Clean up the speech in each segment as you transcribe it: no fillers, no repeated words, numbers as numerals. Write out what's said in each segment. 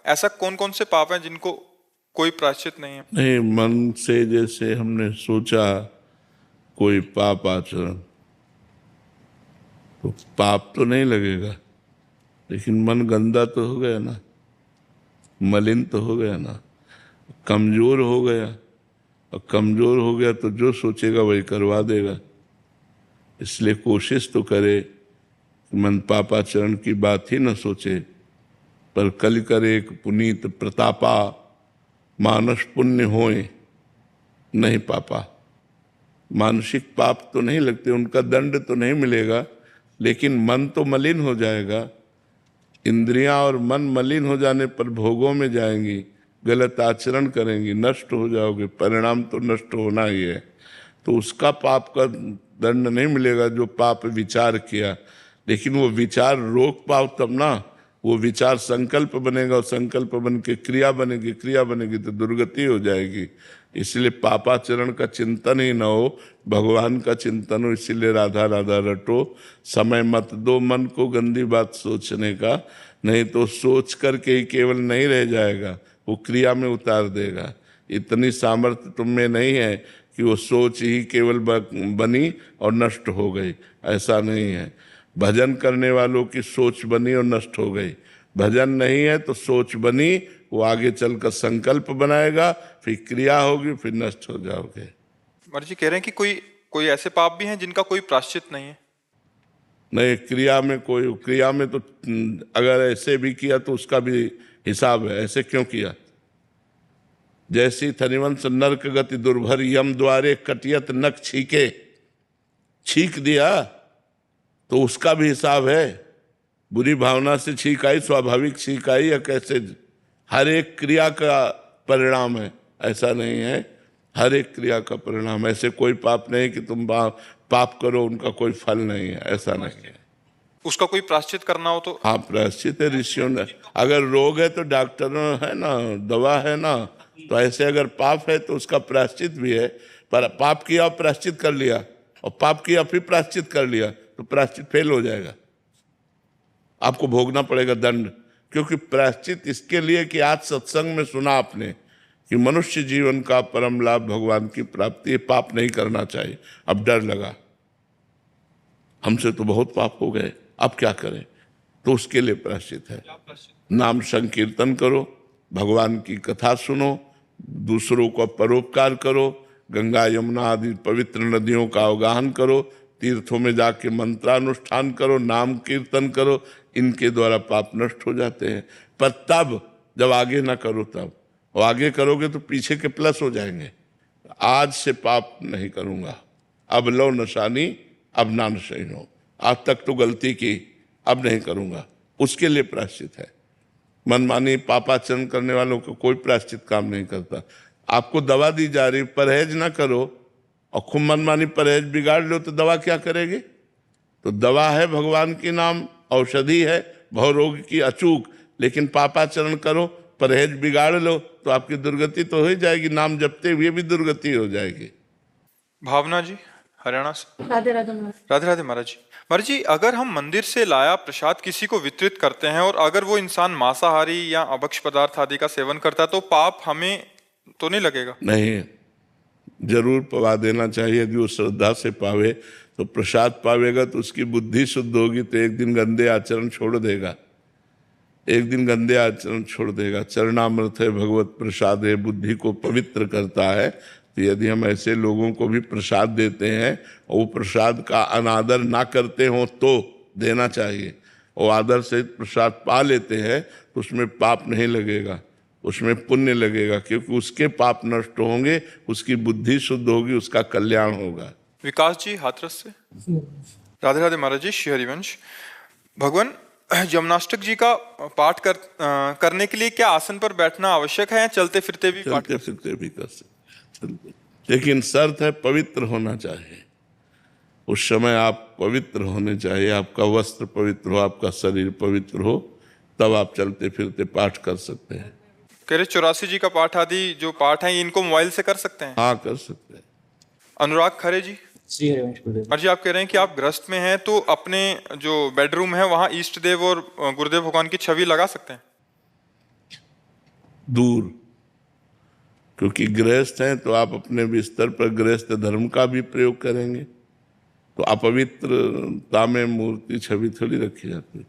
ऐसा कौन कौन से पाप हैं जिनको कोई प्रायश्चित नहीं है? नहीं, मन से जैसे हमने सोचा कोई पाप आचरण, तो पाप तो नहीं लगेगा, लेकिन मन गंदा तो हो गया ना, मलिन तो हो गया ना, कमजोर हो गया। और कमजोर हो गया तो जो सोचेगा वही करवा देगा। इसलिए कोशिश तो करे कि मन पापाचरण की बात ही न सोचे, पर कल करे पुनीत प्रतापा, मानस पुण्य होए नहीं पापा। मानसिक पाप तो नहीं लगते, उनका दंड तो नहीं मिलेगा, लेकिन मन तो मलिन हो जाएगा। इंद्रियां और मन मलिन हो जाने पर भोगों में जाएंगी, गलत आचरण करेंगी, नष्ट हो जाओगे, परिणाम तो नष्ट होना ही है। तो उसका पाप का दंड नहीं मिलेगा जो पाप विचार किया, लेकिन वो विचार रोक पाओ तब ना। वो विचार संकल्प बनेगा और संकल्प बन के क्रिया बनेगी, क्रिया बनेगी तो दुर्गति हो जाएगी। इसलिए पापाचरण का चिंतन ही न हो, भगवान का चिंतन हो। इसीलिए राधा राधा रटो, समय मत दो मन को गंदी बात सोचने का, नहीं तो सोच करके ही केवल नहीं रह जाएगा, वो क्रिया में उतार देगा। इतनी सामर्थ्य तुम में नहीं है कि वो सोच ही केवल बनी और नष्ट हो गई, ऐसा नहीं है। भजन करने वालों की सोच बनी और नष्ट हो गई। भजन नहीं है तो सोच बनी, वो आगे चलकर संकल्प बनाएगा, फिर क्रिया होगी, फिर नष्ट हो जाओगे। महाराज जी कह रहे हैं कि कोई कोई ऐसे पाप भी हैं जिनका कोई प्रायश्चित नहीं है। नहीं, क्रिया में तो अगर ऐसे भी किया तो उसका भी हिसाब है। ऐसे क्यों किया? जैसी थनिवंश नरक गति दुर्भर, यम द्वारे कटियत नख छीके, छीक दिया तो उसका भी हिसाब है। बुरी भावना से छीक आई, स्वाभाविक छीक आई या कैसे? हर एक क्रिया का परिणाम है, ऐसा नहीं है। हर एक क्रिया का परिणाम, ऐसे कोई पाप नहीं कि तुम पाप करो उनका कोई फल नहीं है, ऐसा नहीं है। उसका कोई प्रायश्चित करना हो तो? हाँ, प्रायश्चित है ऋषियों ने। अगर रोग है तो डॉक्टरों है ना, दवा है ना। तो ऐसे अगर पाप है तो उसका प्रायश्चित भी है। पर पाप किया और प्रायश्चित कर लिया, और पाप किया फिर प्रायश्चित कर लिया, तो प्रायश्चित फेल हो जाएगा, आपको भोगना पड़ेगा दंड। क्योंकि प्रायश्चित इसके लिए कि आज सत्संग में सुना आपने कि मनुष्य जीवन का परम लाभ भगवान की प्राप्ति है, पाप नहीं करना चाहिए। अब डर लगा, हमसे तो बहुत पाप हो गए, अब क्या करें? तो उसके लिए प्रायश्चित है। नाम संकीर्तन करो, भगवान की कथा सुनो, दूसरों को परोपकार करो, गंगा यमुना आदि पवित्र नदियों का अवगाहन करो, तीर्थों में जाके मंत्रानुष्ठान करो, नाम कीर्तन करो। इनके द्वारा पाप नष्ट हो जाते हैं। पर तब जब आगे ना करो तब, और आगे करोगे तो पीछे के प्लस हो जाएंगे। आज से पाप नहीं करूंगा, अब लो नशानी अब ना नशही हो। आज तक तो गलती की, अब नहीं करूंगा, उसके लिए प्रायश्चित है। मनमानी पापाचरण करने वालों को कोई प्रायश्चित काम नहीं करता। आपको दवा दी जा रही, परहेज ना करो, और खूब मनमानी परहेज बिगाड़ लो तो दवा क्या करेगी? तो दवा है भगवान की नाम, औषधि है भव रोग की अचूक। लेकिन पापाचरण करो, परहेज बिगाड़ लो तो आपकी दुर्गति तो हो ही जाएगी, नाम जपते हुए भी दुर्गति हो जाएगी। भावना जी हरियाणा से। राधे राधे महाराज। राधे राधे महाराज जी। महाराज जी, अगर हम मंदिर से लाया प्रसाद किसी को वितरित करते हैं और अगर वो इंसान मांसाहारी या अभक्ष पदार्थ आदि का सेवन करता है तो पाप हमें तो नहीं लगेगा? नहीं, जरूर पवा देना चाहिए। यदि वो श्रद्धा से पावे तो प्रसाद पावेगा तो उसकी बुद्धि शुद्ध होगी, तो एक दिन गंदे आचरण छोड़ देगा, एक दिन गंदे आचरण छोड़ देगा। चरणामृत है भगवत प्रसाद है, बुद्धि को पवित्र करता है। तो यदि हम ऐसे लोगों को भी प्रसाद देते हैं और वो प्रसाद का अनादर ना करते हों तो देना चाहिए, और आदर से प्रसाद पा लेते हैं तो उसमें पाप नहीं लगेगा, उसमें पुण्य लगेगा। क्योंकि उसके पाप नष्ट होंगे, उसकी बुद्धि शुद्ध होगी, उसका कल्याण होगा। विकास जी हाथरस से। राधे राधे महाराज जी। श्री हरिवंश, भगवान जमनाष्टक जी का पाठ करने के लिए क्या आसन पर बैठना आवश्यक है या चलते फिरते भी पाठ? चलते फिरते भी कर सकते, लेकिन शर्त है पवित्र होना चाहिए। उस समय आप पवित्र होने चाहिए, आपका वस्त्र पवित्र हो, आपका शरीर पवित्र हो, तब आप चलते फिरते पाठ कर सकते हैं। कह रहे 84 जी का पाठ आदि जो पाठ है इनको मोबाइल से कर सकते हैं? हाँ, कर सकते हैं। अनुराग खरे जी। श्री हरिवंश गुरुदेव। और जी आप कह रहे हैं कि आप गृहस्थ में हैं तो अपने जो बेडरूम है वहां इष्ट देव और गुरुदेव भगवान की छवि लगा सकते हैं? दूर, क्योंकि गृहस्थ हैं तो आप अपने बिस्तर पर गृहस्थ धर्म का भी प्रयोग करेंगे, तो अपवित्रता में मूर्ति छवि थोड़ी रखी जाती है।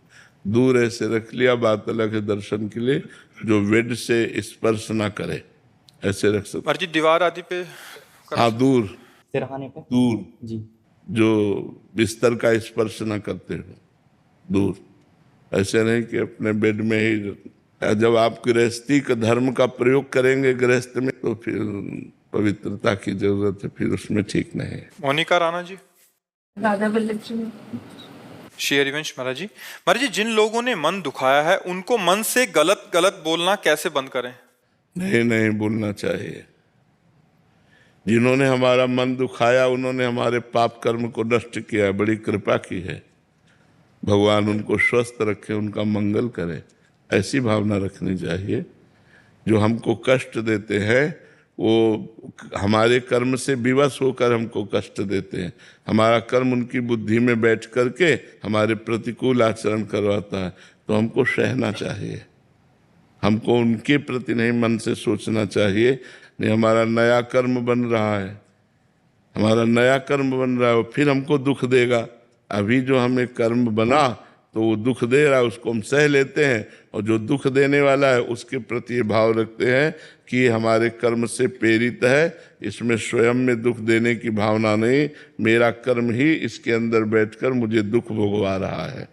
दूर ऐसे रख लिया बात अलग है दर्शन के लिए, जो वेद से स्पर्श ना करे ऐसे रख सकते। महाराज जी दीवार आदि पे हाँ, दूर सिरहाने पे दूर, जी। जो बिस्तर का स्पर्श ना करते हो, दूर। ऐसे नहीं कि अपने बेड में ही। जब आप गृहस्थी का धर्म का प्रयोग करेंगे गृहस्थ में, तो फिर पवित्रता की जरूरत है, फिर उसमें ठीक नहीं है। मोनिका राणा जी। राधा वल्लभ जी। श्री हरिवंश महाराज जी। महाराज जी, जिन लोगों ने मन दुखाया है उनको मन से गलत गलत बोलना कैसे बंद करें? नहीं बोलना चाहिए। जिन्होंने हमारा मन दुखाया उन्होंने हमारे पाप कर्म को नष्ट किया, बड़ी कृपा की है। भगवान उनको स्वस्थ रखे, उनका मंगल करे, ऐसी भावना रखनी चाहिए। जो हमको कष्ट देते हैं वो हमारे कर्म से विवश होकर हमको कष्ट देते हैं। हमारा कर्म उनकी बुद्धि में बैठ करके हमारे प्रतिकूल आचरण करवाता है, तो हमको सहना चाहिए। हमको उनके प्रति नहीं मन से सोचना चाहिए, नहीं हमारा नया कर्म बन रहा है, हमारा नया कर्म बन रहा है, फिर हमको दुख देगा। अभी जो हमें कर्म बना तो वो दुख दे रहा है, उसको हम सह लेते हैं, और जो दुख देने वाला है उसके प्रति ये भाव रखते हैं कि ये हमारे कर्म से प्रेरित है, इसमें स्वयं में दुख देने की भावना नहीं, मेरा कर्म ही इसके अंदर बैठकर मुझे दुख भोगवा रहा है।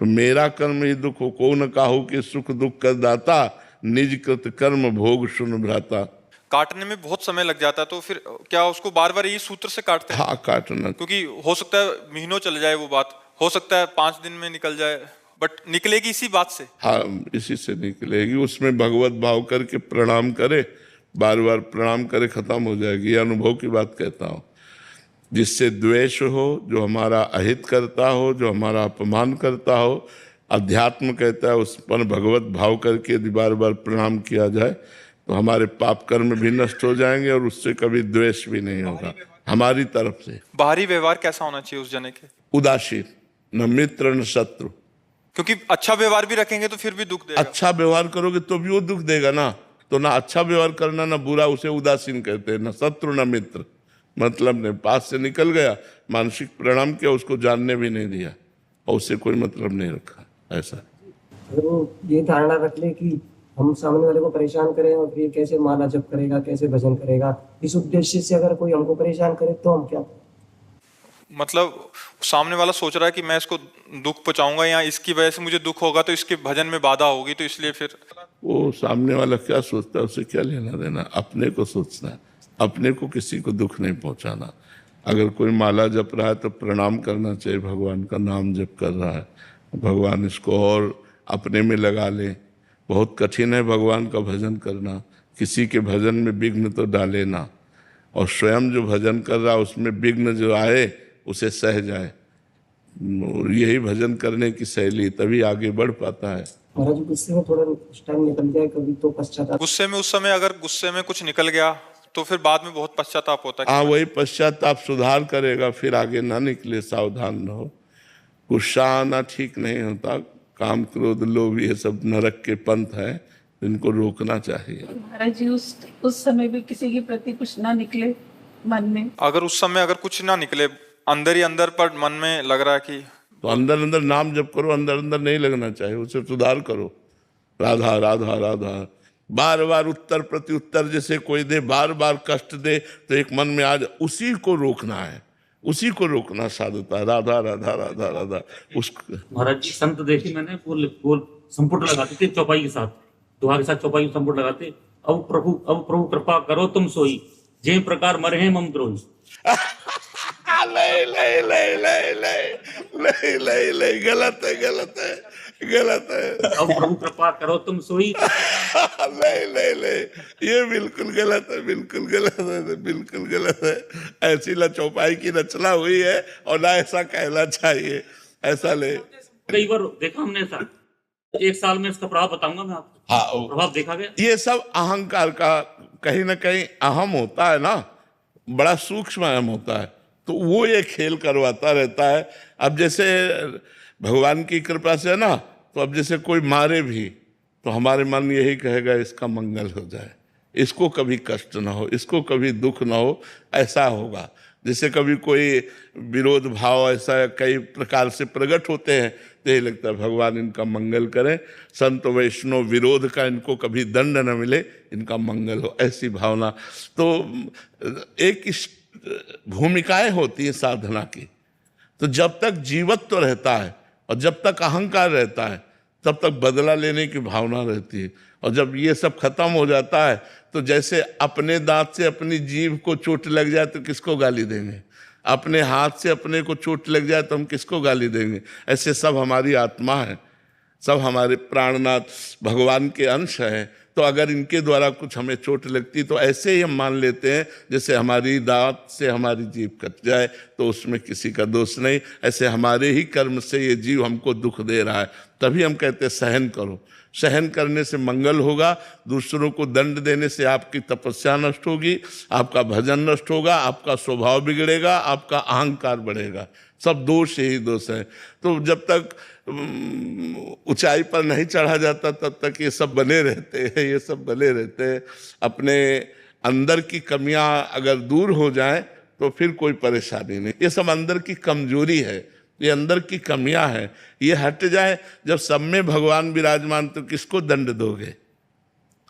तो मेरा कर्म ही दुख हो, को न काहू कि सुख दुख कर दाता, निज कृत कर्म भोग सुन भ्राता। काटने में बहुत समय लग जाता है, तो फिर क्या उसको बार बार यही सूत्र से काटते हैं? हाँ, काटना। क्योंकि हो सकता है महीनों चल जाए वो बात, हो सकता है 5 दिन में निकल जाए, बट निकलेगी इसी बात से। हाँ, इसी से निकलेगी। उसमें भगवत भाव करके प्रणाम करे, बार बार प्रणाम करे, खत्म हो जाएगी। ये अनुभव की बात कहता हूँ। जिससे द्वेष हो, जो हमारा अहित करता हो, जो हमारा अपमान करता हो, अध्यात्म कहता है उस पर भगवत भाव करके यदि बार बार प्रणाम किया जाए तो हमारे पाप कर्म भी नष्ट हो जाएंगे और उससे कभी द्वेष भी नहीं होगा हमारी तरफ से। बाहरी व्यवहार कैसा होना चाहिए उस जने के? उदासीन, न मित्र न शत्रु। क्योंकि अच्छा व्यवहार भी रखेंगे तो फिर भी दुख देगा। अच्छा व्यवहार करोगे तो भी वो दुख देगा ना, तो ना अच्छा व्यवहार करना ना बुरा, उसे उदासीन कहते हैं। न शत्रु न मित्र, मतलब नहीं, पास से निकल गया, मानसिक प्रणाम किया, उसको जानने भी नहीं दिया और उससे कोई मतलब नहीं रखा। ऐसा अगर वो ये धारणा रख ले कि हम सामने वाले को परेशान करें और फिर कैसे माला जप करेगा, कैसे भजन करेगा, इस उद्देश्य से अगर कोई हमको परेशान करे तो हम क्या, मतलब सामने वाला सोच रहा है कि मैं इसको दुख पहुंचाऊंगा या इसकी वजह से मुझे दुख होगा तो इसके भजन में बाधा होगी, तो इसलिए फिर वो सामने वाला क्या सोचता है उसे क्या लेना देना, अपने को सोचना है, अपने को किसी को दुख नहीं पहुंचाना। अगर कोई माला जप रहा है तो प्रणाम करना चाहिए, भगवान का नाम जप कर रहा है, भगवान इसको और अपने में लगा ले। बहुत कठिन है भगवान का भजन करना, किसी के भजन में विघ्न तो डाले ना, और स्वयं जो भजन कर रहा है उसमें विघ्न जो आए उसे सह जाए। और यही भजन करने की शैली, तभी आगे बढ़ पाता है। महाराज गुस्से में थोड़ा टाइम निकल जाए कभी तो पश्चाताप, गुस्से में उस समय अगर गुस्से में कुछ निकल गया तो फिर बाद में बहुत पश्चाताप होता है। हाँ, वही पश्चाताप सुधार करेगा, फिर आगे ना निकले, सावधान रहो। गुस्सा आना ठीक नहीं होता, काम क्रोध लोभ ये सब नरक के पंथ है, इनको रोकना चाहिए। महाराज जी उस समय भी किसी के प्रति कुछ ना निकले मन में, अगर उस समय अगर कुछ ना निकले, अंदर ही अंदर पर मन में लग रहा है कि, तो अंदर अंदर नाम जप करो, अंदर अंदर नहीं लगना चाहिए, उसे सुधार करो। राधा राधा राधा, बार बार उत्तर प्रति उत्तर जैसे कोई दे, बार बार कष्ट दे, तो एक मन में आज उसी को रोकना है, उसी को रोकना साधता। राधा राधा राधा राधा। उसको महाराज जी संत देखे मैंने, वो संपुट लगाते थे चौपाई के साथ, दुआ के साथ चौपाई में संपुट लगाते, अब प्रभु कृपा करो तुम सोई, जे प्रकार मरे हैं मम द्रोही। ले, गलत है। अब प्रभु कृपा करो तुम सोई। ले, ये बिल्कुल गलत है। ऐसी ना चौपाई की रचना हुई है और ना ऐसा कहना चाहिए, ऐसा ले। कई बार देखा हमने ऐसा, एक साल में इसका प्रभाव बताऊंगा मैं आपको। हाँ, प्रभाव देखा गया। ये सब अहंकार का कहीं ना कहीं अहम होता है ना, बड़ा सूक्ष्म अहम होता है, तो वो ये खेल करवाता रहता है। अब जैसे भगवान की कृपा से है ना, तो अब जैसे कोई मारे भी तो हमारे मन यही कहेगा इसका मंगल हो जाए, इसको कभी कष्ट ना हो, इसको कभी दुख ना हो, ऐसा होगा। जैसे कभी कोई विरोध भाव ऐसा कई प्रकार से प्रकट होते हैं तो यही लगता है भगवान इनका मंगल करें, संत वैष्णव विरोध का इनको कभी दंड न मिले, इनका मंगल हो, ऐसी भावना। तो एक भूमिकाएं होती हैं साधना की। तो जब तक जीवत्व रहता है और जब तक अहंकार रहता है तब तक बदला लेने की भावना रहती है, और जब ये सब खत्म हो जाता है तो जैसे अपने दांत से अपनी जीभ को चोट लग जाए तो किसको गाली देंगे, अपने हाथ से अपने को चोट लग जाए तो हम किसको गाली देंगे। ऐसे सब हमारी आत्मा है, सब हमारे प्राणनाथ भगवान के अंश हैं। तो अगर इनके द्वारा कुछ हमें चोट लगती तो ऐसे ही हम मान लेते हैं जैसे हमारी दांत से हमारी जीभ कट जाए, तो उसमें किसी का दोष नहीं। ऐसे हमारे ही कर्म से ये जीव हमको दुख दे रहा है, तभी हम कहते हैं सहन करो। सहन करने से मंगल होगा, दूसरों को दंड देने से आपकी तपस्या नष्ट होगी, आपका भजन नष्ट होगा, आपका स्वभाव बिगड़ेगा, आपका अहंकार बढ़ेगा। सब दोष ही दोष है। तो जब तक ऊंचाई पर नहीं चढ़ा जाता तब तक ये सब बने रहते हैं, ये सब बने रहते हैं। अपने अंदर की कमियां अगर दूर हो जाएं तो फिर कोई परेशानी नहीं। ये सब अंदर की कमजोरी है, ये अंदर की कमियां हैं, ये हट जाए। जब सब में भगवान विराजमान तो किसको दंड दोगे।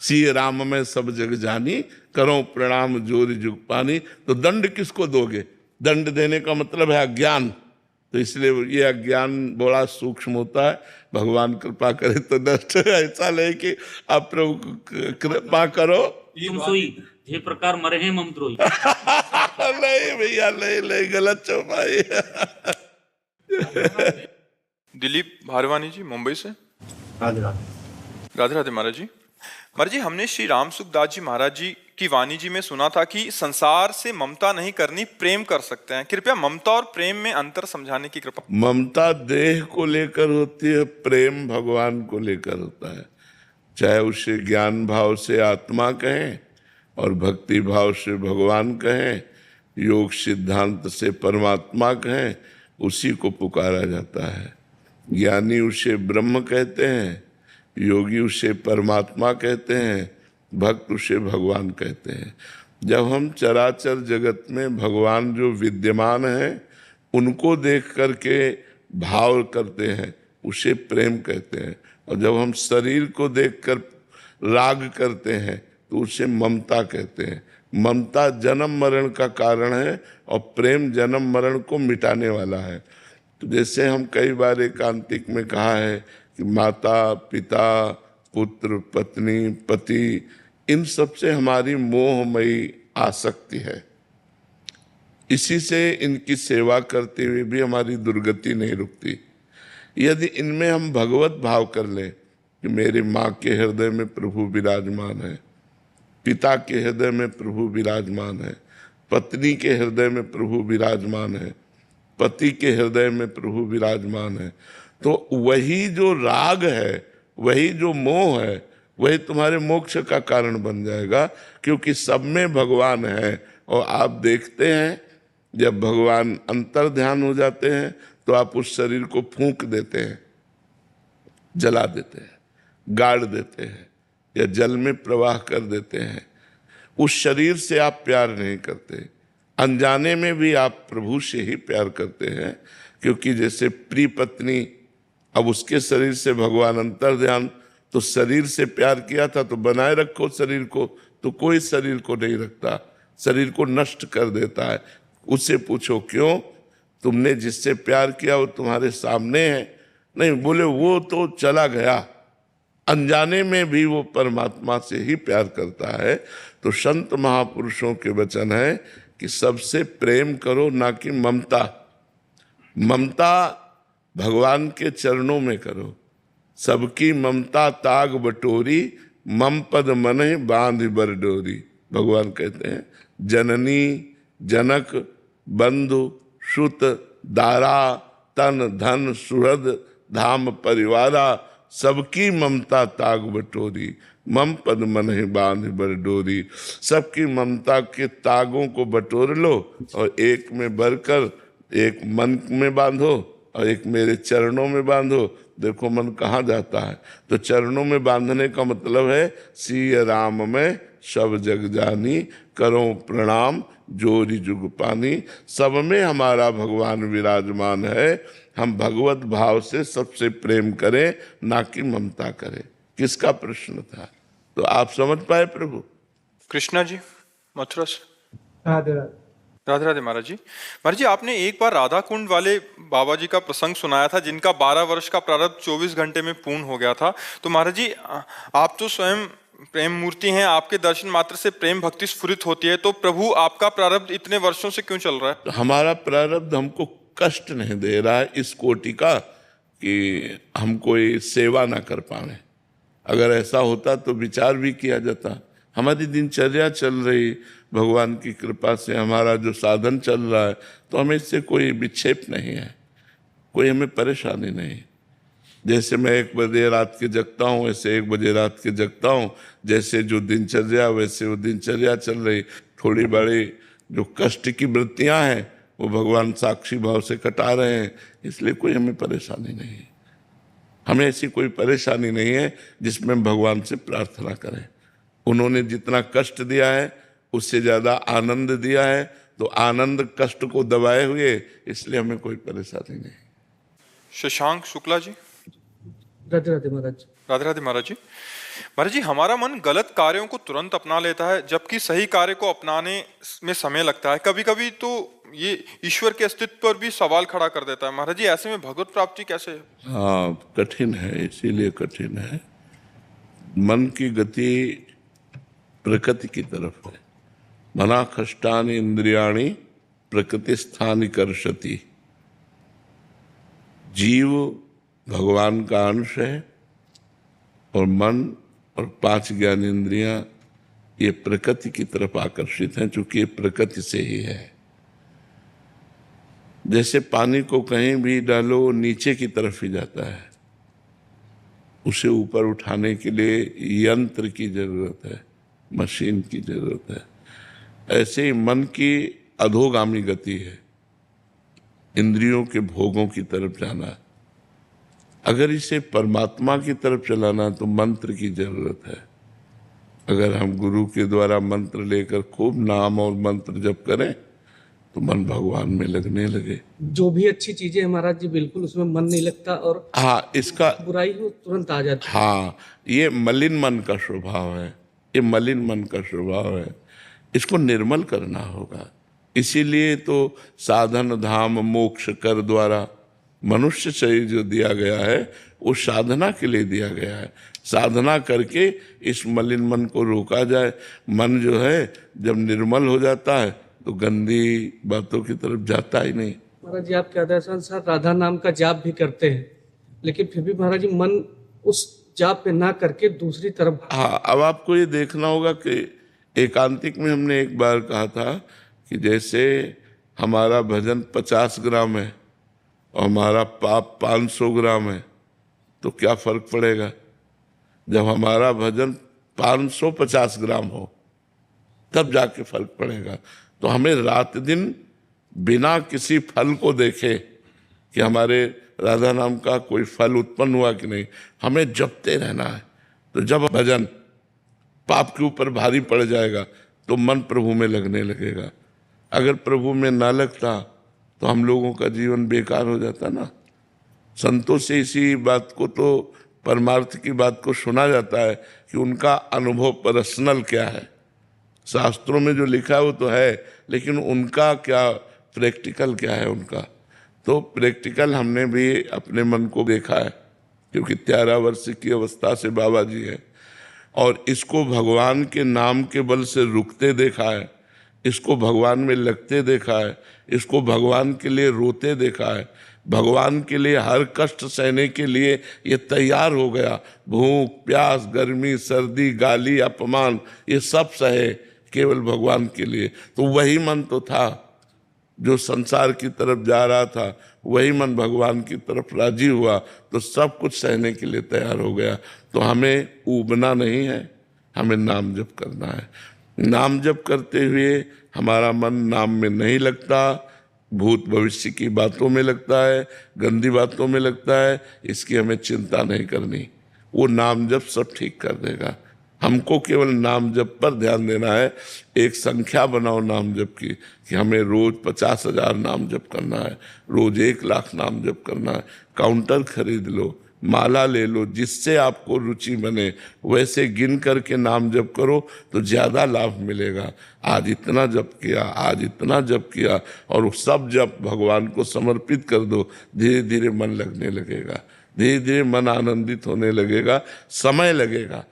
सिय राम में सब जग जानी, करो प्रणाम जोरी जुग पानी। तो दंड किसको दोगे। दंड देने का मतलब है अज्ञान। तो इसलिए ये अज्ञान बड़ा सूक्ष्म होता है। भगवान कृपा करे तो नष्ट। ऐसा नहीं कि आप प्रभु कृपा करो तुम सोई जे प्रकार मरे हैं मम त्रोई। नहीं भैया, नहीं गलत चौपाई। दिलीप भारवानी जी मुंबई से। राधे राधे। राधे राधे महाराज जी। महाराज जी, हमने श्री राम सुखदास जी महाराज जी की वाणी जी में सुना था कि संसार से ममता नहीं करनी, प्रेम कर सकते हैं। कृपया ममता और प्रेम में अंतर समझाने की कृपा। ममता देह को लेकर होती है, प्रेम भगवान को लेकर होता है। चाहे उसे ज्ञान भाव से आत्मा कहें और भक्ति भाव से भगवान कहें, योग सिद्धांत से परमात्मा कहें, उसी को पुकारा जाता है। ज्ञानी उसे ब्रह्म कहते हैं, योगी उसे परमात्मा कहते हैं, भक्त उसे भगवान कहते हैं। जब हम चराचर जगत में भगवान जो विद्यमान हैं उनको देख करके भाव करते हैं, उसे प्रेम कहते हैं। और जब हम शरीर को देखकर राग करते हैं तो उसे ममता कहते हैं। ममता जन्म मरण का कारण है और प्रेम जन्म मरण को मिटाने वाला है। तो जैसे हम कई बार एकांतिक में कहा है कि माता पिता पुत्र पत्नी पति, इन सब से हमारी मोहमयी आसक्ति है। इसी से इनकी सेवा करते हुए भी हमारी दुर्गति नहीं रुकती। यदि इनमें हम भगवत भाव कर लें कि मेरी माँ के हृदय में प्रभु विराजमान है, पिता के हृदय में प्रभु विराजमान है, पत्नी के हृदय में प्रभु विराजमान है, पति के हृदय में प्रभु विराजमान है, तो वही जो राग है, वही जो मोह है, वही तुम्हारे मोक्ष का कारण बन जाएगा। क्योंकि सब में भगवान है। और आप देखते हैं जब भगवान अंतर ध्यान हो जाते हैं तो आप उस शरीर को फूंक देते हैं, जला देते हैं, गाड़ देते हैं या जल में प्रवाह कर देते हैं। उस शरीर से आप प्यार नहीं करते, अनजाने में भी आप प्रभु से ही प्यार करते हैं। क्योंकि जैसे प्रिय पत्नी, अब उसके शरीर से भगवान अंतर ध्यान, तो शरीर से प्यार किया था तो बनाए रखो शरीर को, तो कोई शरीर को नहीं रखता, शरीर को नष्ट कर देता है। उससे पूछो क्यों, तुमने जिससे प्यार किया वो तुम्हारे सामने है। नहीं, बोले वो तो चला गया, अनजाने में भी वो परमात्मा से ही प्यार करता है। तो संत महापुरुषों के वचन है कि सबसे प्रेम करो, ना कि ममता। ममता भगवान के चरणों में करो। सबकी ममता ताग बटोरी, मम पद मन बांध बर डोरी। भगवान कहते हैं जननी जनक बंधु सुत दारा तन धन सुहृद धाम परिवारा, सबकी ममता ताग बटोरी, मम पद मन ही बांध बर डोरी। सबकी ममता के तागों को बटोर लो और एक में भरकर एक मन में बांधो और एक मेरे चरणों में बांधो, देखो मन कहाँ जाता है। तो चरणों में बांधने का मतलब है सिय राम में सब जग जानी, करो प्रणाम जोरी जुग पानी। सब में हमारा भगवान विराजमान है, हम भगवत भाव से सबसे प्रेम करें, ना कि ममता करें। किसका प्रश्न था? तो आप समझ पाए प्रभु? कृष्णा जी मथुरा से। राधे राधे। राधे राधे महाराज जी। महाराज जी, आपने एक बार राधा कुंड वाले बाबा जी का प्रसंग सुनाया था, जिनका 12 वर्ष का प्रारब्ध 24 घंटे में पूर्ण हो गया था। तो महाराज जी, आप तो स्वयं प्रेम मूर्ति हैं, आपके दर्शन मात्र से प्रेम भक्ति स्फुरित होती है, तो प्रभु आपका प्रारब्ध इतने वर्षों से क्यों चल रहा है? तो हमारा प्रारब्ध हमको कष्ट नहीं दे रहा है इस कोटि का कि हम कोई सेवा ना कर पाए। अगर ऐसा होता तो विचार भी किया जाता। हमारी दिनचर्या चल रही, भगवान की कृपा से हमारा जो साधन चल रहा है, तो हमें इससे कोई विक्षेप नहीं है, कोई हमें परेशानी नहीं। जैसे मैं 1 बजे रात के जगता हूँ, वैसे 1 बजे रात के जगता हूँ। जैसे जो दिनचर्या वैसे वो दिनचर्या चल रही। थोड़ी बड़ी जो कष्ट की वृत्तियाँ हैं वो भगवान साक्षी भाव से कटा रहे हैं, इसलिए कोई हमें परेशानी नहीं है। हमें ऐसी कोई परेशानी नहीं है जिसमें भगवान से प्रार्थना करें। उन्होंने जितना कष्ट दिया है उससे ज़्यादा आनंद दिया है, तो आनंद कष्ट को दबाए हुए, इसलिए हमें कोई परेशानी नहीं। शशांक शुक्ला जी। राधे राधे महाराज। राधे राधे महाराज जी। महाराज जी, हमारा मन गलत कार्यों को तुरंत अपना लेता है, जबकि सही कार्य को अपनाने में समय लगता है। कभी कभी तो ये ईश्वर के अस्तित्व पर भी सवाल खड़ा कर देता है। महाराज जी, ऐसे में भगवत प्राप्ति कैसे? हाँ, कठिन है, इसीलिए कठिन है। मन की गति प्रकृति की तरफ है। मना खष्टानि इंद्रियाणि प्रकृति स्थानि कर्षति। जीव भगवान का अंश है और मन और 5 ज्ञानेंद्रियां ये प्रकृति की तरफ आकर्षित हैं, चूंकि ये प्रकृति से ही है। जैसे पानी को कहीं भी डालो नीचे की तरफ ही जाता है, उसे ऊपर उठाने के लिए यंत्र की जरूरत है, मशीन की जरूरत है। ऐसे ही मन की अधोगामी गति है, इंद्रियों के भोगों की तरफ जाना। अगर इसे परमात्मा की तरफ चलाना तो मंत्र की जरूरत है। अगर हम गुरु के द्वारा मंत्र लेकर खूब नाम और मंत्र जप करें तो मन भगवान में लगने लगे। जो भी अच्छी चीजें महाराज जी बिल्कुल उसमें मन नहीं लगता, और हाँ, इसका बुराई हो तुरंत आ जाती है। हाँ, ये मलिन मन का स्वभाव है, ये मलिन मन का स्वभाव है। इसको निर्मल करना होगा। इसीलिए तो साधन धाम मोक्ष कर द्वारा मनुष्य शरीर जो दिया गया है वो साधना के लिए दिया गया है। साधना करके इस मलिन मन को रोका जाए। मन जो है जब निर्मल हो जाता है तो गंदी बातों की तरफ जाता ही नहीं। महाराज जी, आपके आदेशानुसार राधा नाम का जाप भी करते हैं, लेकिन फिर भी महाराज जी मन उस जाप पे ना करके दूसरी तरफ। हाँ, अब आपको ये देखना होगा कि एकांतिक में हमने एक बार कहा था कि जैसे हमारा भजन 50 ग्राम है और हमारा पाप 500 ग्राम है, तो क्या फर्क पड़ेगा? जब हमारा भजन 550 ग्राम हो तब जाके फर्क पड़ेगा। तो हमें रात दिन बिना किसी फल को देखे कि हमारे राधा नाम का कोई फल उत्पन्न हुआ कि नहीं, हमें जपते रहना है। तो जब भजन पाप के ऊपर भारी पड़ जाएगा तो मन प्रभु में लगने लगेगा। अगर प्रभु में ना लगता तो हम लोगों का जीवन बेकार हो जाता ना। संतों से इसी बात को तो परमार्थ की बात को सुना जाता है कि उनका अनुभव पर्सनल क्या है। शास्त्रों में जो लिखा है वो तो है, लेकिन उनका क्या प्रैक्टिकल क्या है उनका। तो प्रैक्टिकल हमने भी अपने मन को देखा है, क्योंकि 13 वर्ष की अवस्था से बाबा जी है, और इसको भगवान के नाम के बल से रुकते देखा है, इसको भगवान में लगते देखा है, इसको भगवान के लिए रोते देखा है, भगवान के लिए हर कष्ट सहने के लिए ये तैयार हो गया। भूख प्यास गर्मी सर्दी गाली अपमान ये सब सहे केवल भगवान के लिए। तो वही मन तो था जो संसार की तरफ जा रहा था, वही मन भगवान की तरफ राजी हुआ तो सब कुछ सहने के लिए तैयार हो गया। तो हमें ऊबना नहीं है, हमें नाम जप करना है। नाम जप करते हुए हमारा मन नाम में नहीं लगता भूत भविष्य की बातों में लगता है, गंदी बातों में लगता है, इसकी हमें चिंता नहीं करनी। वो नाम जप सब ठीक कर देगा। हमको केवल नाम जप पर ध्यान देना है। एक संख्या बनाओ नाम जप की कि हमें रोज 50,000 नाम जप करना है, रोज 1,00,000 नाम जप करना है। काउंटर खरीद लो, माला ले लो, जिससे आपको रुचि बने वैसे गिन करके नाम जप करो तो ज्यादा लाभ मिलेगा। आज इतना जप किया, आज इतना जप किया, और वो सब जप भगवान को समर्पित कर दो। धीरे धीरे मन लगने लगेगा, धीरे धीरे मन आनंदित होने लगेगा। समय लगेगा,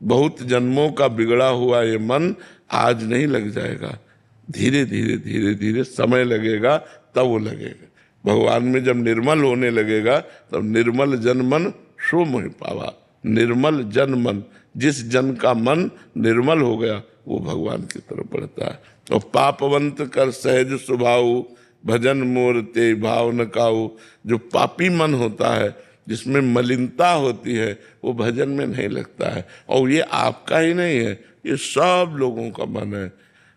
बहुत जन्मों का बिगड़ा हुआ ये मन आज नहीं लग जाएगा। धीरे धीरे धीरे धीरे समय लगेगा, तब वो लगेगा। भगवान में जब निर्मल होने लगेगा तब निर्मल जन मन सो मोहि पावा। निर्मल जन मन, जिस जन का मन निर्मल हो गया वो भगवान की तरफ बढ़ता है। और पापवंत कर सहज स्वभाव, भजन मोर ते भाव न काऊ। जो पापी मन होता है, जिसमें मलिनता होती है, वो भजन में नहीं लगता है। और ये आपका ही नहीं है, ये सब लोगों का मन है।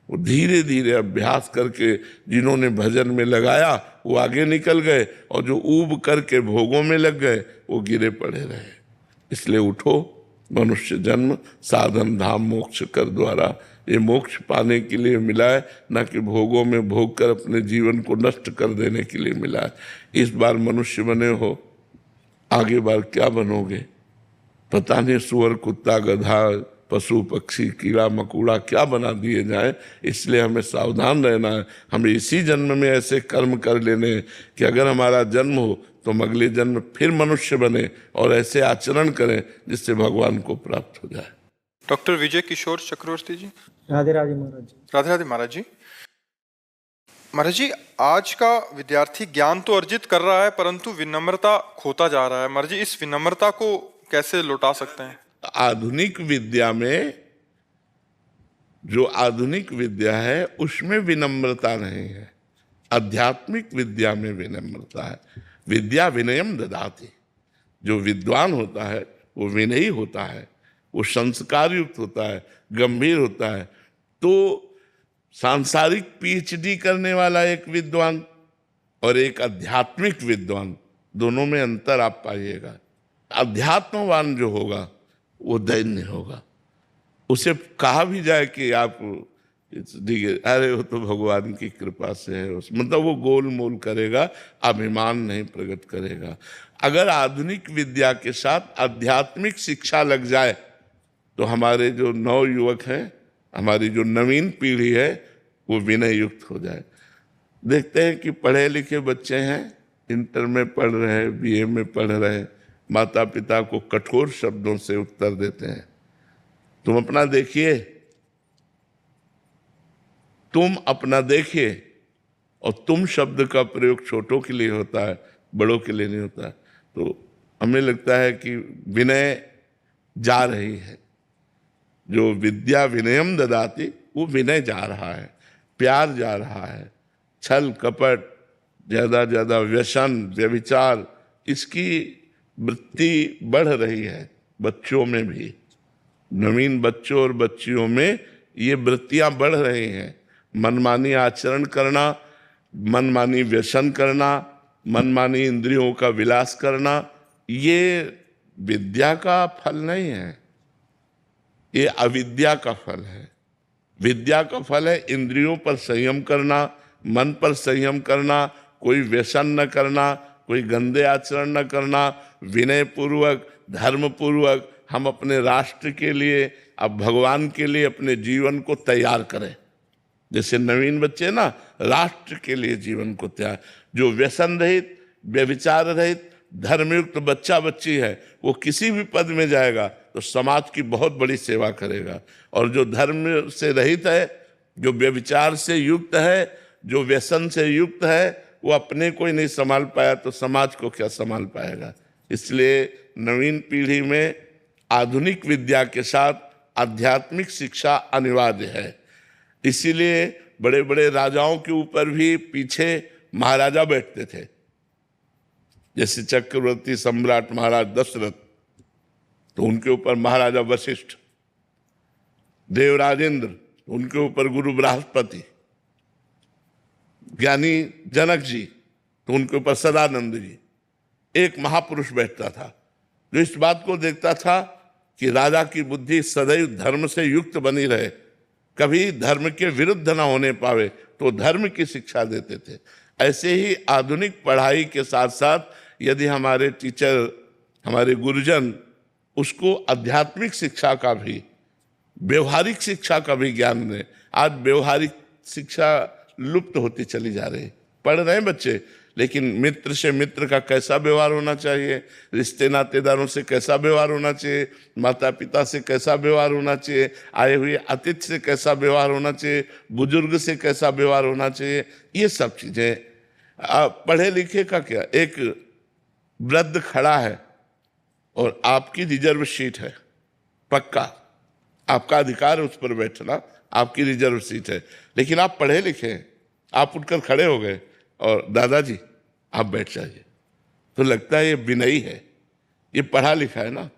वो धीरे धीरे अभ्यास करके जिन्होंने भजन में लगाया वो आगे निकल गए, और जो ऊब करके भोगों में लग गए वो गिरे पड़े रहे। इसलिए उठो, मनुष्य जन्म साधन धाम मोक्ष कर द्वारा। ये मोक्ष पाने के लिए मिला है, न कि भोगों में भोग कर अपने जीवन को नष्ट कर देने के लिए मिला है। इस बार मनुष्य बने हो, आगे बार क्या बनोगे पता नहीं। सुअर, कुत्ता, गधा, पशु, पक्षी, कीड़ा मकोड़ा क्या बना दिए जाए। इसलिए हमें सावधान रहना है। हमें इसी जन्म में ऐसे कर्म कर लेने कि अगर हमारा जन्म हो तो हम अगले जन्म फिर मनुष्य बने और ऐसे आचरण करें जिससे भगवान को प्राप्त हो जाए। डॉक्टर विजय किशोर चक्रवर्ती जी। राधे राधे महाराज जी। राधे राधे महाराज जी। महाराज जी, आज का विद्यार्थी ज्ञान तो अर्जित कर रहा है परंतु विनम्रता खोता जा रहा है। महाराज जी, इस विनम्रता को कैसे लौटा सकते हैं? आधुनिक विद्या में, जो आधुनिक विद्या है उसमें विनम्रता नहीं है, आध्यात्मिक विद्या में विनम्रता है। विद्या विनयम ददाति। जो विद्वान होता है वो विनयी होता है, वो संस्कार युक्त होता है, गंभीर होता है। तो सांसारिक पीएचडी करने वाला एक विद्वान और एक आध्यात्मिक विद्वान, दोनों में अंतर आप पाइएगा। अध्यात्मवान जो होगा वो दैन्य होगा। उसे कहा भी जाए कि आप अरे वो तो भगवान की कृपा से है, मतलब वो गोल मोल करेगा, अभिमान नहीं प्रकट करेगा। अगर आधुनिक विद्या के साथ आध्यात्मिक शिक्षा लग जाए तो हमारे जो नव युवक हैं, हमारी जो नवीन पीढ़ी है, वो विनय युक्त हो जाए। देखते हैं कि पढ़े लिखे बच्चे हैं, इंटर में पढ़ रहे, बीए में पढ़ रहे, माता पिता को कठोर शब्दों से उत्तर देते हैं। तुम अपना देखिए, तुम अपना देखिए। और तुम शब्द का प्रयोग छोटों के लिए होता है, बड़ों के लिए नहीं होता है। तो हमें लगता है कि विनय जा रही है। जो विद्या विनयम ददाति, वो विनय जा रहा है, प्यार जा रहा है। छल कपट, ज्यादा व्यसन व्यभिचार, इसकी वृत्ति बढ़ रही है बच्चों में भी। नवीन बच्चों और बच्चियों में ये वृत्तियां बढ़ रही हैं। मनमानी आचरण करना, मनमानी व्यसन करना, मनमानी इंद्रियों का विलास करना, ये विद्या का फल नहीं है, ये अविद्या का फल है। विद्या का फल है इंद्रियों पर संयम करना, मन पर संयम करना, कोई व्यसन न करना, कोई गंदे आचरण न करना, विनय पूर्वक धर्म पूर्वक हम अपने राष्ट्र के लिए, अब भगवान के लिए अपने जीवन को तैयार करें। जैसे नवीन बच्चे ना राष्ट्र के लिए जीवन को तैयार, जो व्यसन रहित व्यभिचार रहित धर्मयुक्त बच्चा बच्ची है, वो किसी भी पद में जाएगा तो समाज की बहुत बड़ी सेवा करेगा। और जो धर्म से रहित है, जो व्यभिचार से युक्त है, जो व्यसन से युक्त है, वो अपने को ही नहीं संभाल पाया तो समाज को क्या संभाल पाएगा। इसलिए नवीन पीढ़ी में आधुनिक विद्या के साथ आध्यात्मिक शिक्षा अनिवार्य है। इसीलिए बड़े बड़े राजाओं के ऊपर भी पीछे महाराजा बैठते थे। जैसे चक्रवर्ती सम्राट महाराज दशरथ, तो उनके ऊपर महाराजा वशिष्ठ, देवराजेंद्र, उनके ऊपर गुरु बृहस्पति, ज्ञानी जनक जी, तो उनके ऊपर सदानंद जी, एक महापुरुष बैठता था जो इस बात को देखता था कि राजा की बुद्धि सदैव धर्म से युक्त बनी रहे, कभी धर्म के विरुद्ध न होने पावे, तो धर्म की शिक्षा देते थे। ऐसे ही आधुनिक पढ़ाई के साथ साथ यदि हमारे टीचर, हमारे गुरुजन उसको आध्यात्मिक शिक्षा का भी, व्यवहारिक शिक्षा का भी ज्ञान दें। आज व्यवहारिक शिक्षा लुप्त होती चली जा रही है। पढ़ रहे हैं बच्चे, लेकिन मित्र से मित्र का कैसा व्यवहार होना चाहिए, रिश्ते नातेदारों से कैसा व्यवहार होना चाहिए, माता पिता से कैसा व्यवहार होना चाहिए, आए हुए अतिथि से कैसा व्यवहार होना चाहिए, बुजुर्ग से कैसा व्यवहार होना चाहिए, ये सब चीजें पढ़े लिखे का क्या। एक वृद्ध खड़ा है और आपकी रिजर्व सीट है, पक्का आपका अधिकार है उस पर बैठना, आपकी रिजर्व सीट है, लेकिन आप पढ़े लिखे हैं, आप उठकर खड़े हो गए और दादाजी आप बैठ जाइए, तो लगता है ये विनयी है, ये पढ़ा लिखा है ना,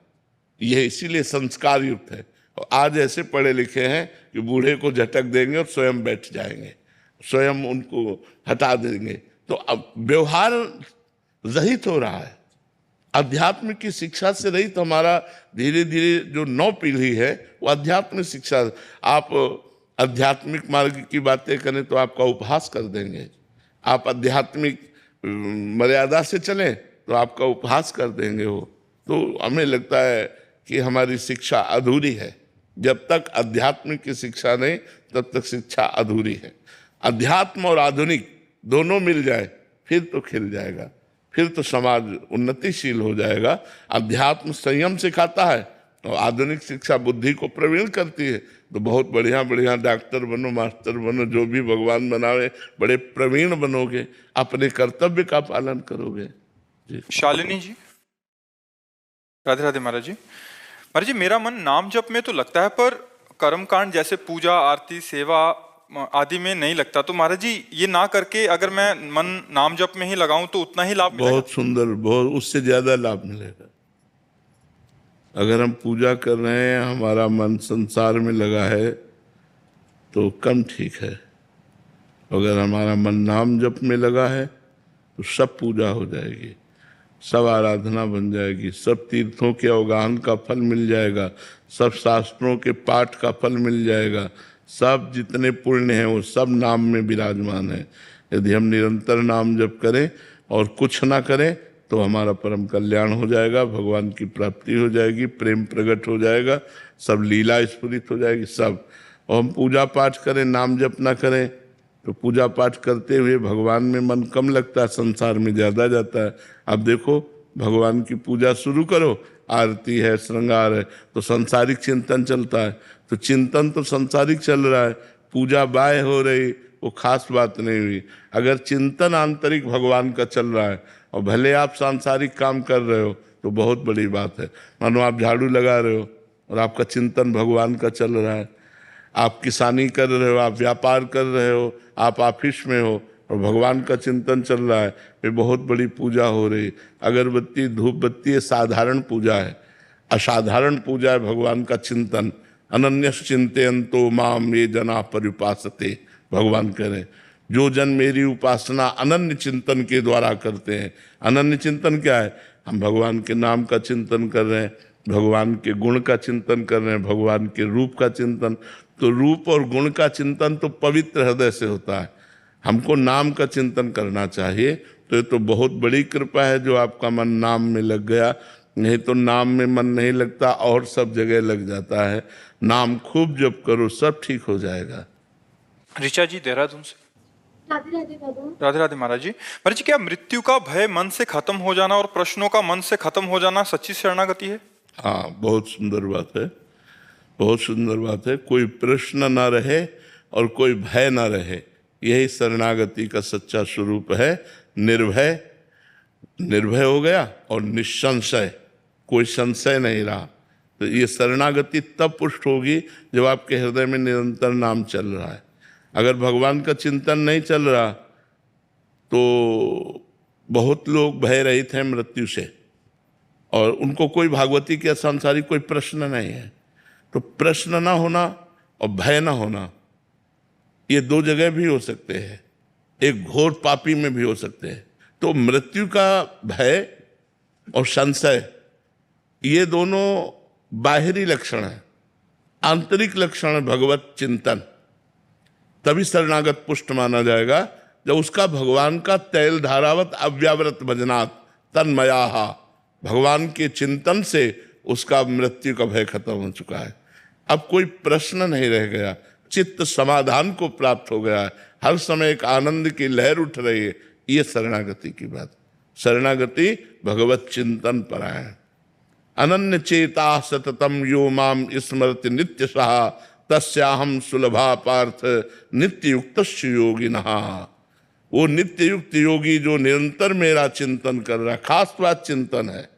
ये इसीलिए संस्कार युक्त है। और आज ऐसे पढ़े लिखे हैं कि बूढ़े को झटक देंगे और स्वयं बैठ जाएंगे, स्वयं उनको हटा देंगे। तो अब व्यवहार रहित हो रहा है, अध्यात्म की शिक्षा से रहित हमारा धीरे धीरे जो नौ पीढ़ी है वो अध्यात्म शिक्षा। आप आध्यात्मिक मार्ग की बातें करें तो आपका उपहास कर देंगे, आप आध्यात्मिक मर्यादा से चलें तो आपका उपहास कर देंगे वो। तो हमें लगता है कि हमारी शिक्षा अधूरी है। जब तक अध्यात्म की शिक्षा नहीं तब तक शिक्षा अधूरी है। अध्यात्म और आधुनिक दोनों मिल जाए फिर तो खिल जाएगा, फिर तो समाज उन्नतिशील हो जाएगा। अध्यात्म संयम सिखाता है और आधुनिक शिक्षा बुद्धि को प्रवीण करती है। तो बहुत बढ़िया बढ़िया डॉक्टर बनो, मास्टर बनो, जो भी भगवान बनावे, बड़े प्रवीण बनोगे, अपने कर्तव्य का पालन करोगे। जी। शालिनी जी, राधे राधे महाराज जी। महाराज जी, मेरा मन नाम जप में तो लगता है पर कर्मकांड जैसे पूजा, आरती, सेवा आदि में नहीं लगता। तो महाराज जी, ये ना करके अगर मैं मन नाम जप में ही लगाऊं तो उतना ही लाभ मिलेगा? बहुत सुंदर, बहुत उससे ज्यादा लाभ मिलेगा। अगर हम पूजा कर रहे हैं, हमारा मन संसार में लगा है तो कम ठीक है। अगर हमारा मन नाम जप में लगा है तो सब पूजा हो जाएगी, सब आराधना बन जाएगी, सब तीर्थों के अवगाहन का फल मिल जाएगा, सब शास्त्रों के पाठ का फल मिल जाएगा, सब जितने पुण्य हैं वो सब नाम में विराजमान है। यदि हम निरंतर नाम जप करें और कुछ ना करें तो हमारा परम कल्याण हो जाएगा, भगवान की प्राप्ति हो जाएगी, प्रेम प्रकट हो जाएगा, सब लीला स्फुरित हो जाएगी सब। और हम पूजा पाठ करें, नाम जप ना करें तो पूजा पाठ करते हुए भगवान में मन कम लगता है, संसार में ज़्यादा जाता है। अब देखो, भगवान की पूजा शुरू करो, आरती है, श्रृंगार है, तो संसारिक चिंतन चलता है। तो चिंतन तो संसारिक चल रहा है, पूजा बाय हो रही, वो खास बात नहीं हुई। अगर चिंतन आंतरिक भगवान का चल रहा है और भले आप सांसारिक काम कर रहे हो तो बहुत बड़ी बात है। मानो आप झाड़ू लगा रहे हो और आपका चिंतन भगवान का चल रहा है, आप किसानी कर रहे हो, आप व्यापार कर रहे हो, आप ऑफिस में हो और भगवान का चिंतन चल रहा है, ये बहुत बड़ी पूजा हो रही। अगरबत्ती धूप बत्ती ये साधारण पूजा है, असाधारण पूजा है भगवान का चिंतन। अनन्यस चिंतयन्तो माम ये जना पर्युपासते, भगवान कह रहे हैं जो जन मेरी उपासना अनन्य चिंतन के द्वारा करते हैं। अनन्य चिंतन क्या है? हम भगवान के नाम का चिंतन कर रहे हैं, भगवान के गुण का चिंतन कर रहे हैं, भगवान के रूप का चिंतन। तो रूप और गुण का चिंतन तो पवित्र हृदय से होता है, हमको नाम का चिंतन करना चाहिए। तो ये तो बहुत बड़ी कृपा है जो आपका मन नाम में लग गया, नहीं तो नाम में मन नहीं लगता और सब जगह लग जाता है। नाम खूब जप करो, सब ठीक हो जाएगा। ऋचा जी, देहरादून से। राधे राधे दादा। राधे राधे महाराज जी। महाराज जी, क्या मृत्यु का भय मन से खत्म हो जाना और प्रश्नों का मन से खत्म हो जाना सच्ची शरणागति है? हाँ, बहुत सुंदर बात है, बहुत सुंदर बात है। कोई प्रश्न ना रहे और कोई भय ना रहे, यही शरणागति का सच्चा स्वरूप है। निर्भय, निर्भय हो गया और निसंशय, कोई संशय नहीं रहा। तो ये शरणागति तब पुष्ट होगी जब आपके हृदय में निरंतर नाम चल रहा है। अगर भगवान का चिंतन नहीं चल रहा तो बहुत लोग भय रहित हैं मृत्यु से और उनको कोई भागवती के सांसारिक कोई प्रश्न नहीं है। तो प्रश्न ना होना और भय ना होना, ये दो जगह भी हो सकते हैं। एक घोर पापी में भी हो सकते हैं। तो मृत्यु का भय और संशय, ये दोनों बाहरी लक्षण है। आंतरिक लक्षण है भगवत चिंतन। तभी शरणागत पुष्ट माना जाएगा जब उसका भगवान का तैल धारावत अव्यावृत भजनात् तन्मयाहा, भगवान के चिंतन से उसका मृत्यु का भय खत्म हो चुका है। अब कोई प्रश्न नहीं रह गया, चित्त समाधान को प्राप्त हो गया है, हर समय एक आनंद की लहर उठ रही है। ये शरणागति की बात। शरणागति भगवत चिंतन पर है। अनन्य चेता सततम यो माम स्मरति नित्य सहा तस्याहम सुलभा पार्थ नित्य युक्त योगिनः। वो नित्य युक्त योगी जो निरंतर मेरा चिंतन कर रहा है, खास बात चिंतन है,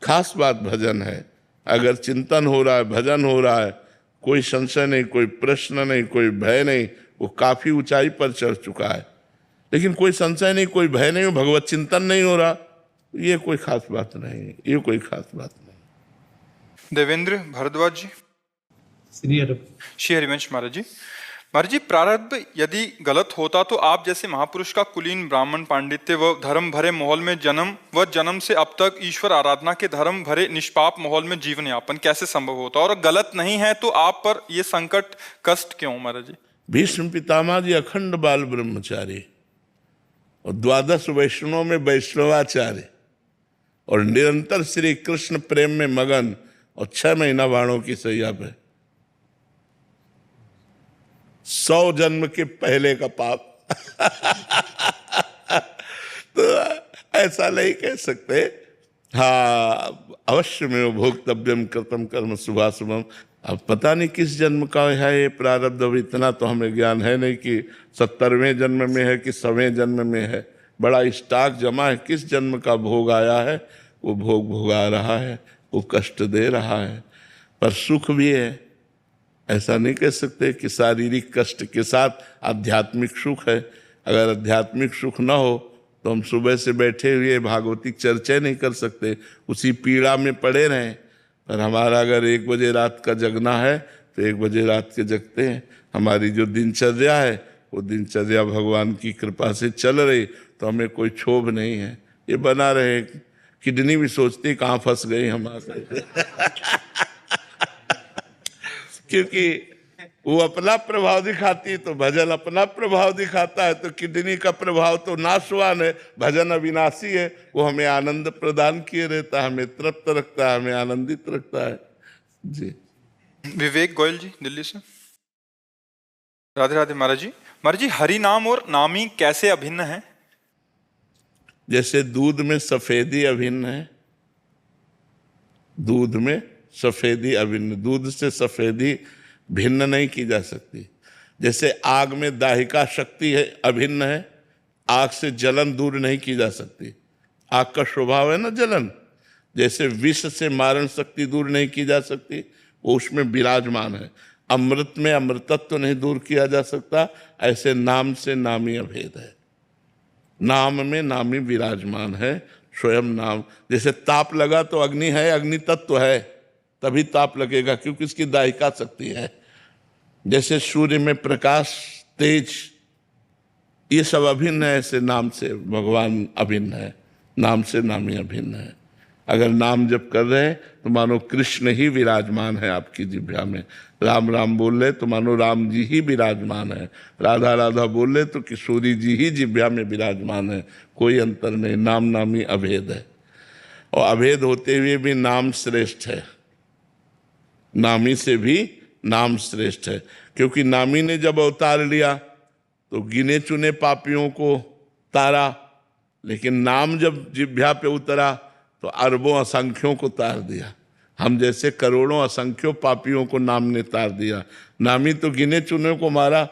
खास बात भजन है। अगर चिंतन हो रहा है, भजन हो रहा है, कोई संशय नहीं, कोई प्रश्न नहीं, कोई भय नहीं, वो काफी ऊंचाई पर चढ़ चुका है। लेकिन कोई संशय नहीं, कोई भय नहीं, भगवत चिंतन नहीं हो रहा, ये कोई खास बात नहीं, ये कोई खास बात नहीं। देवेंद्र भारद्वाज जी। श्री हरिवंश महाराज जी। महाराज जी, प्रारब्ध यदि गलत होता तो आप जैसे महापुरुष का कुलीन ब्राह्मण पांडित्य व धर्म भरे माहौल में जन्म से अब तक ईश्वर आराधना के धर्म भरे निष्पाप माहौल में जीवन यापन कैसे संभव होता? और गलत नहीं है तो आप पर ये संकट कष्ट क्यों महाराज जी? भीष्म पितामह जी अखंड बाल ब्रह्मचारी और 12 वैष्णव में वैष्णवाचार्य और निरंतर श्री कृष्ण प्रेम में मगन और 6 महीना बाणों की सैया पे। 100 जन्म के पहले का पाप। तो ऐसा नहीं कह सकते। हाँ, अवश्य में भोक्तव्यम कृतम कर्म शुभाशुभम। अब पता नहीं किस जन्म का है ये प्रारब्ध, अब इतना तो हमें ज्ञान है नहीं कि 70वें जन्म में है कि 100वें जन्म में है। बड़ा स्टॉक जमा है, किस जन्म का भोग आया है, वो भोग भोगा रहा है, वो कष्ट दे रहा है। पर सुख भी है, ऐसा नहीं कह सकते कि शारीरिक कष्ट के साथ आध्यात्मिक सुख है। अगर आध्यात्मिक सुख न हो तो हम सुबह से बैठे हुए भागवतिक चर्चा नहीं कर सकते, उसी पीड़ा में पड़े रहें। पर हमारा अगर 1 बजे रात का जगना है तो 1 बजे रात के जगते हैं। हमारी जो दिनचर्या है वो दिनचर्या भगवान की कृपा से चल रही, तो हमें कोई क्षोभ नहीं है। ये बना रहे, किडनी भी सोचती कहाँ फंस गई हमारे। क्योंकि वो अपना प्रभाव दिखाती है तो भजन अपना प्रभाव दिखाता है, तो किडनी का प्रभाव तो नाशवान है, भजन अविनाशी है। वो हमें आनंद प्रदान किए रहता है, हमें तृप्त रखता है, हमें आनंदित रखता है। जी। विवेक गोयल जी दिल्ली से। राधे राधे महाराज जी। महाराज जी, हरि नाम और नामी कैसे अभिन्न है? जैसे दूध में सफेदी अभिन्न है, दूध में सफेदी अभिन्न, दूध से सफेदी भिन्न नहीं की जा सकती। जैसे आग में दाहिका शक्ति है, अभिन्न है, आग से जलन दूर नहीं की जा सकती। आग का स्वभाव है ना जलन। जैसे विष से मारण शक्ति दूर नहीं की जा सकती, वो उसमें विराजमान है। अमृत में अमृतत्व नहीं दूर किया जा सकता, ऐसे नाम से नामी अभेद है। नाम में नामी विराजमान है, स्वयं नाम। जैसे ताप लगा तो अग्नि है, अग्नि तत्व है, तभी ताप लगेगा क्योंकि इसकी दाहिका शक्ति है। जैसे सूर्य में प्रकाश, तेज, ये सब अभिन्न है, ऐसे नाम से भगवान अभिन्न है, नाम से नामी अभिन्न है। अगर नाम जप कर रहे हैं तो मानो कृष्ण ही विराजमान है आपकी जिह्वा में। राम राम बोल रहे तो मानो राम जी ही विराजमान है। राधा राधा बोल रहे तो किशोरी जी ही जिह्वा में विराजमान है। कोई अंतर नहीं, नाम नामी अभेद है। और अभेद होते हुए भी नाम श्रेष्ठ है, नामी से भी नाम श्रेष्ठ है। क्योंकि नामी ने जब अवतार लिया तो गिने चुने पापियों को तारा, लेकिन नाम जब जिह्वा पे उतरा तो अरबों असंख्यों को तार दिया। हम जैसे करोड़ों असंख्यों पापियों को नाम ने तार दिया। नामी तो गिने चुने को मारा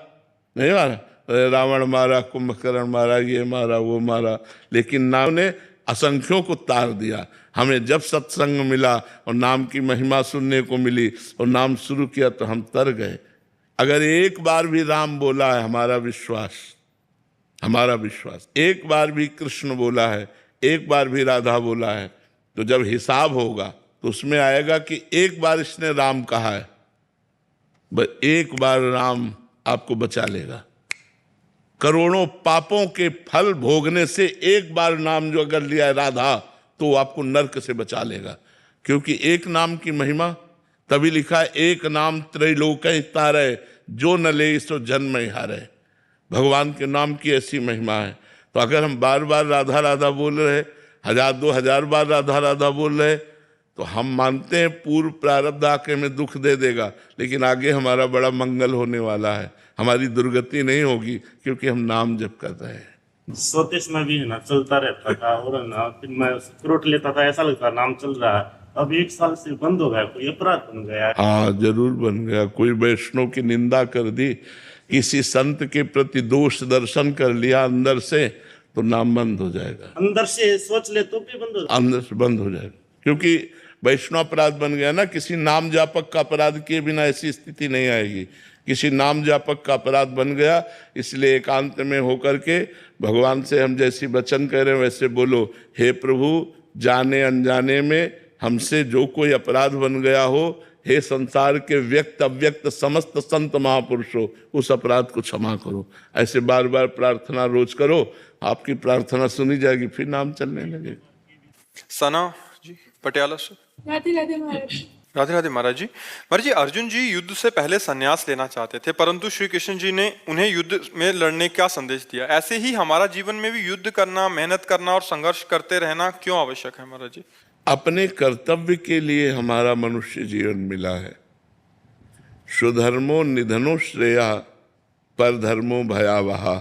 नहीं, मारा रावण मारा, कुंभकर्ण मारा, ये मारा, वो मारा, लेकिन नाम ने असंख्यों को तार दिया। हमें जब सत्संग मिला और नाम की महिमा सुनने को मिली और नाम शुरू किया तो हम तर गए। अगर एक बार भी राम बोला है, हमारा विश्वास, एक बार भी कृष्ण बोला है, एक बार भी राधा बोला है, तो जब हिसाब होगा तो उसमें आएगा कि एक बार इसने राम कहा है, बस एक बार राम आपको बचा लेगा। करोड़ों पापों के फल भोगने से एक बार नाम जो अगर लिया है राधा, तो आपको नरक से बचा लेगा। क्योंकि एक नाम की महिमा, तभी लिखा है एक नाम त्रैलोक्य तारे, जो न ले सो जन्म हारे। भगवान के नाम की ऐसी महिमा है। तो अगर हम बार बार राधा राधा बोल रहे, 1000-2000 बार राधा राधा बोल रहे, तो हम मानते हैं पूर्व प्रारब्ध आके हमें दुख दे देगा, लेकिन आगे हमारा बड़ा मंगल होने वाला है, हमारी दुर्गति नहीं होगी, क्योंकि हम नाम जप कर रहे हैं। सोते समय भी ना चलता रहता था, और ना फिर मैं रोट लेता था, ऐसा लगता नाम चल रहा है। अब 1 साल से बंद हो गया, कोई अपराध बन गया। हाँ, जरूर बन गया। कोई वैष्णव की निंदा कर दी, किसी संत के प्रति दोष दर्शन कर लिया अंदर से, तो नाम बंद हो जाएगा। अंदर से सोच ले तो भी बंद हो, अंदर से बंद हो जाएगा, क्योंकि वैष्णव अपराध बन गया ना। किसी नाम जापक का अपराध किए बिना ऐसी स्थिति नहीं आएगी। किसी नाम जापक का अपराध बन गया, इसलिए एकांत में होकर के भगवान से हम जैसी वचन कह रहे हैं वैसे बोलो, हे प्रभु, जाने अनजाने में हमसे जो कोई अपराध बन गया हो, हे संसार के व्यक्त अव्यक्त समस्त संत महापुरुषों, उस अपराध को क्षमा करो। ऐसे बार बार प्रार्थना रोज करो, आपकी प्रार्थना सुनी जाएगी, फिर नाम चलने लगेगा। सना जी पटियाला से। राधे राधे महाराज। राधे राधे महाराज जी। महाराज जी, अर्जुन जी युद्ध से पहले संन्यास लेना चाहते थे, परंतु श्री कृष्ण जी ने उन्हें युद्ध में लड़ने का संदेश दिया। ऐसे ही हमारा जीवन में भी युद्ध करना, मेहनत करना और संघर्ष करते रहना क्यों आवश्यक है महाराज जी? अपने कर्तव्य के लिए हमारा मनुष्य जीवन मिला है। स्वधर्मो निधनो श्रेया, परधर्मो भयावहा।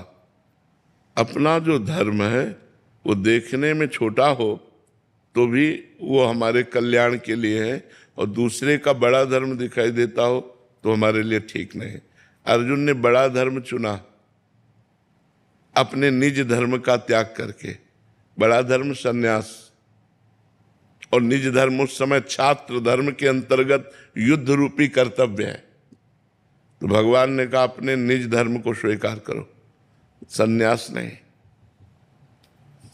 अपना जो धर्म है वो देखने में छोटा हो तो भी वो हमारे कल्याण के लिए है, और दूसरे का बड़ा धर्म दिखाई देता हो तो हमारे लिए ठीक नहीं। अर्जुन ने बड़ा धर्म चुना, अपने निज धर्म का त्याग करके। बड़ा धर्म संन्यास, और निज धर्म उस समय छात्र धर्म के अंतर्गत युद्ध रूपी कर्तव्य है। तो भगवान ने कहा अपने निज धर्म को स्वीकार करो, संन्यास नहीं।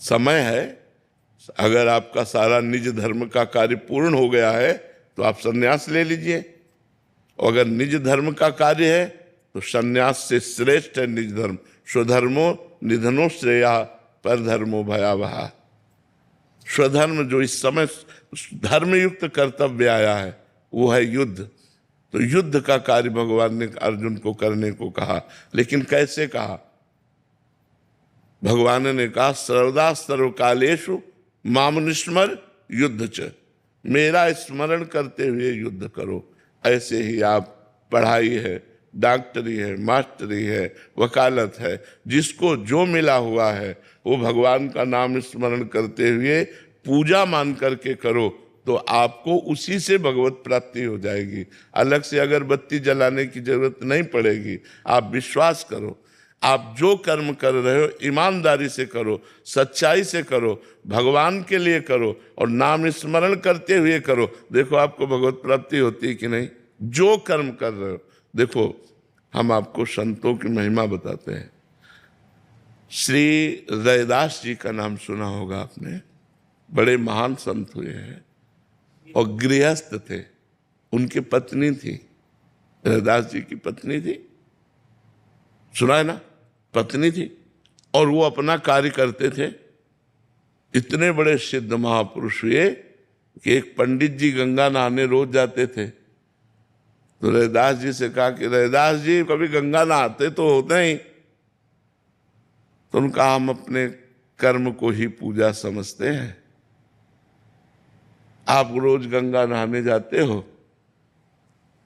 समय है, अगर आपका सारा निज धर्म का कार्य पूर्ण हो गया है तो आप संन्यास ले लीजिए, और अगर निज धर्म का कार्य है तो संन्यास से श्रेष्ठ है निज धर्म। स्वधर्मो निधनो श्रेया, परधर्मो भयावहा। स्वधर्म जो इस समय धर्मयुक्त कर्तव्य आया है वो है युद्ध। तो युद्ध का कार्य भगवान ने अर्जुन को करने को कहा, लेकिन कैसे कहा? भगवान ने कहा सर्वदा सर्वकालेषु माम निस्मर युद्ध च, मेरा स्मरण करते हुए युद्ध करो। ऐसे ही आप पढ़ाई है, डॉक्टरी है, मास्टरी है, वकालत है, जिसको जो मिला हुआ है वो भगवान का नाम स्मरण करते हुए पूजा मान करके करो, तो आपको उसी से भगवत प्राप्ति हो जाएगी। अलग से अगरबत्ती जलाने की जरूरत नहीं पड़ेगी। आप विश्वास करो, आप जो कर्म कर रहे हो ईमानदारी से करो, सच्चाई से करो, भगवान के लिए करो, और नाम स्मरण करते हुए करो। देखो आपको भगवत प्राप्ति होती है कि नहीं, जो कर्म कर रहे हो। देखो हम आपको संतों की महिमा बताते हैं। श्री रैदास जी का नाम सुना होगा आपने, बड़े महान संत हुए हैं और गृहस्थ थे। उनकी पत्नी थी, रैदास जी की पत्नी थी, सुना है ना, पत्नी थी, और वो अपना कार्य करते थे। इतने बड़े सिद्ध महापुरुष हुए कि एक पंडित जी गंगा नहाने रोज जाते थे। तो रैदास जी से कहा कि रैदास जी कभी गंगा नहाते तो होते ही। तो उनका हम अपने कर्म को ही पूजा समझते हैं। आप रोज गंगा नहाने जाते हो,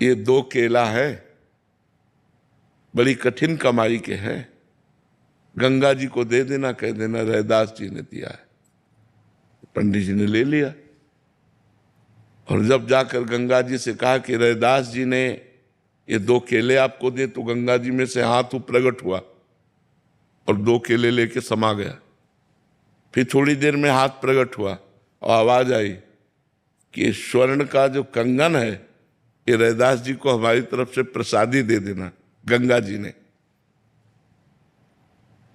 ये 2 केला है, बड़ी कठिन कमाई के हैं, गंगा जी को दे देना, कह देना रैदास जी ने दिया है। पंडित जी ने ले लिया, और जब जाकर गंगा जी से कहा कि रैदास जी ने ये 2 केले आपको दिए, तो गंगा जी में से हाथ प्रकट हुआ और 2 केले लेके समा गया। फिर थोड़ी देर में हाथ प्रकट हुआ और आवाज आई कि स्वर्ण का जो कंगन है ये रैदास जी को हमारी तरफ से प्रसादी दे देना, गंगा जी ने।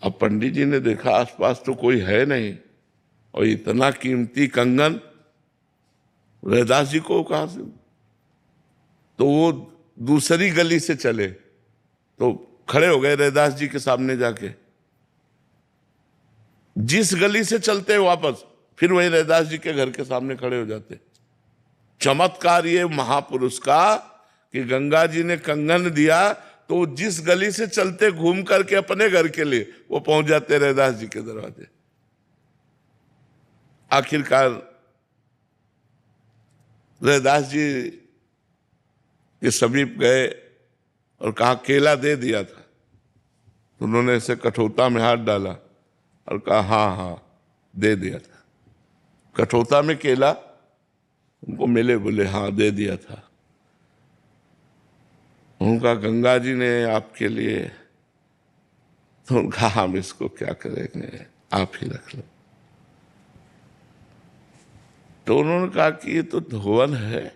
अब पंडित जी ने देखा आसपास तो कोई है नहीं, और इतना कीमती कंगन रैदास जी को कहां से? तो वो दूसरी गली से चले, तो खड़े हो गए रैदास जी के सामने जाके, जिस गली से चलते वापस फिर वही रैदास जी के घर के सामने खड़े हो जाते। चमत्कार ये महापुरुष का कि गंगा जी ने कंगन दिया तो जिस गली से चलते घूम करके अपने घर के लिए वो पहुंच जाते रैदास जी के दरवाजे। आखिरकार रैदास जी के समीप गए और कहा केला दे दिया था। तो उन्होंने ऐसे कठौता में हाथ डाला और कहा हाँ हाँ दे दिया था। कठौता में केला उनको मिले, बोले हाँ दे दिया था। उनका गंगा जी ने आपके लिए, तो उनका हम इसको क्या करेंगे, आप ही रख लो। तो उन्होंने कहा कि ये तो धोवन है,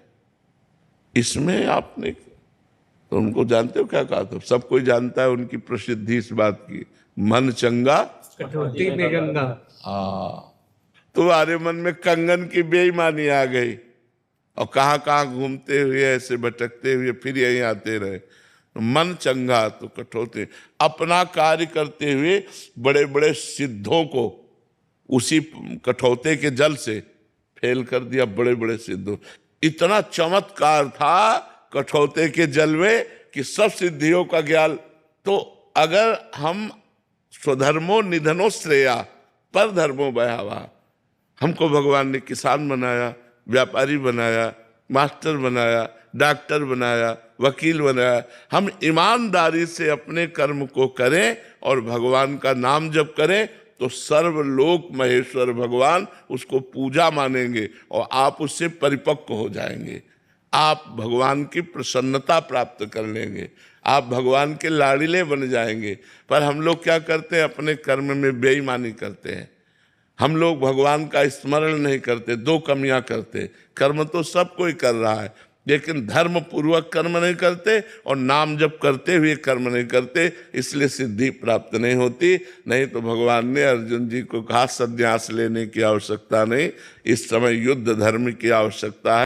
इसमें आपने, तो उनको जानते हो क्या कहा था? सब कोई जानता है उनकी प्रसिद्धि इस बात की, मन चंगा कटौती में गंगा। हाँ, तो आर्य मन में कंगन की बेईमानी आ गई और कहाँ कहाँ घूमते हुए ऐसे भटकते हुए फिर यहीं आते रहे। मन चंगा तो कठौती, अपना कार्य करते हुए बड़े बड़े सिद्धों को उसी कठौते के जल से फेल कर दिया। बड़े बड़े सिद्धों, इतना चमत्कार था कठौते के जल में कि सब सिद्धियों का ज्ञान। तो अगर हम स्वधर्मो निधनो श्रेया पर धर्मो बयावा, हमको भगवान ने किसान बनाया, व्यापारी बनाया, मास्टर बनाया, डॉक्टर बनाया, वकील बनाया, हम ईमानदारी से अपने कर्म को करें और भगवान का नाम जप करें तो सर्वलोक महेश्वर भगवान उसको पूजा मानेंगे और आप उससे परिपक्व हो जाएंगे। आप भगवान की प्रसन्नता प्राप्त कर लेंगे, आप भगवान के लाड़िले बन जाएंगे। पर हम लोग क्या करते हैं, अपने कर्म में बेईमानी करते हैं। हम लोग भगवान का स्मरण नहीं करते, दो कमियां करते। कर्म तो सब कोई कर रहा है, लेकिन धर्म पूर्वक कर्म नहीं करते और नाम जप करते हुए कर्म नहीं करते, इसलिए सिद्धि प्राप्त नहीं होती। नहीं तो भगवान ने अर्जुन जी को कहा संन्यास लेने की आवश्यकता नहीं, इस समय युद्ध धर्म की आवश्यकता है।